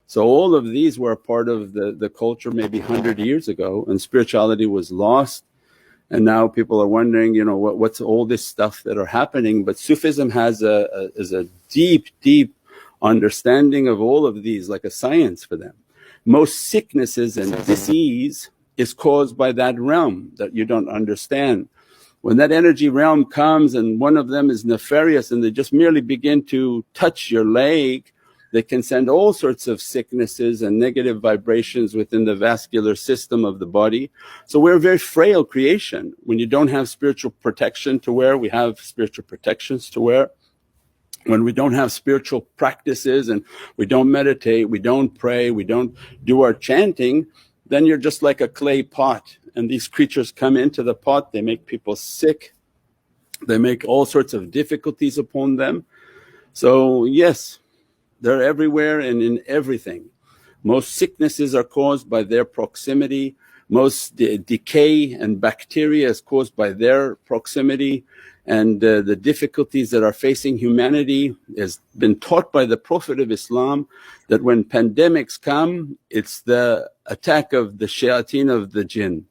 So all of these were a part of the culture maybe 100 years ago, and spirituality was lost. And now people are wondering, what's all this stuff that are happening. But Sufism has a deep understanding of all of these, like a science for them. Most sicknesses and disease is caused by that realm that you don't understand. When that energy realm comes and one of them is nefarious and they just merely begin to touch your leg, they can send all sorts of sicknesses and negative vibrations within the vascular system of the body. So we're a very frail creation. When you don't have spiritual protection to wear, we have spiritual protections to wear. When we don't have spiritual practices and we don't meditate, we don't pray, we don't do our chanting, then you're just like a clay pot, and these creatures come into the pot, they make people sick, they make all sorts of difficulties upon them. So yes, they're everywhere and in everything. Most sicknesses are caused by their proximity, most decay and bacteria is caused by their proximity. And the difficulties that are facing humanity has been taught by the Prophet of Islam that when pandemics come, it's the attack of the shayateen of the jinn,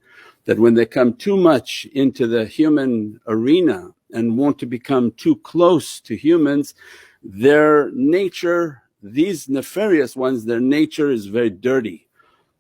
that when they come too much into the human arena and want to become too close to humans, their nature, these nefarious ones, their nature is very dirty.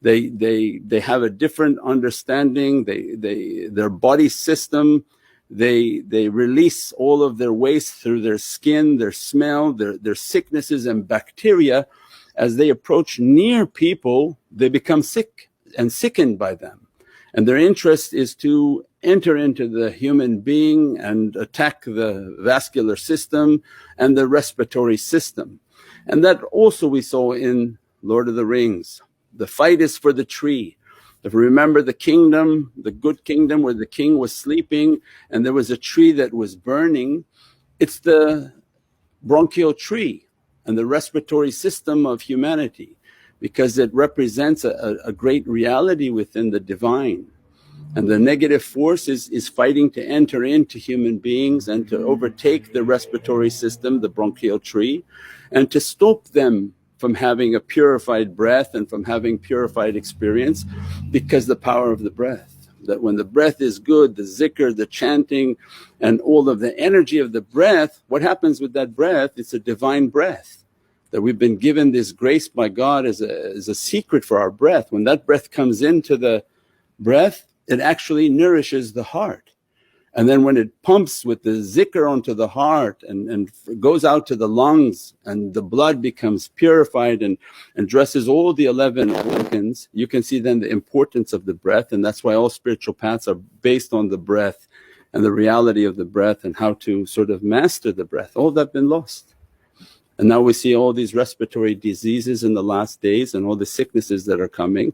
They have a different understanding, their body system, they release all of their waste through their skin, their smell, their sicknesses and bacteria. As they approach near people, they become sick and sickened by them, and their interest is to enter into the human being and attack the vascular system and the respiratory system. And that also we saw in Lord of the Rings. The fight is for the tree. If you remember the kingdom, the good kingdom where the king was sleeping and there was a tree that was burning, it's the bronchial tree and the respiratory system of humanity, because it represents a great reality within the divine. And the negative force is fighting to enter into human beings and to overtake the respiratory system, the bronchial tree, and to stop them from having a purified breath and from having purified experience, because the power of the breath. That when the breath is good, the zikr, the chanting and all of the energy of the breath, what happens with that breath? It's a divine breath, that we've been given this grace by God as a secret for our breath. When that breath comes into the breath, it actually nourishes the heart. And then when it pumps with the zikr onto the heart and goes out to the lungs and the blood becomes purified and dresses all the 11 organs, you can see then the importance of the breath. And that's why all spiritual paths are based on the breath and the reality of the breath and how to sort of master the breath. All that been lost. And now we see all these respiratory diseases in the last days and all the sicknesses that are coming,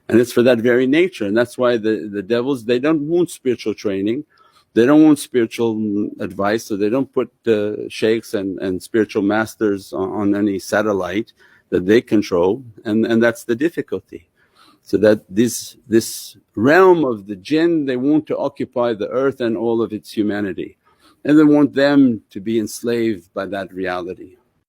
and it's for that very nature. And that's why the devils, they don't want spiritual training, they don't want spiritual advice, so they don't put shaykhs and spiritual masters on any satellite that they control, and that's the difficulty. So that this realm of the jinn, they want to occupy the earth and all of its humanity, and they want them to be enslaved by that reality.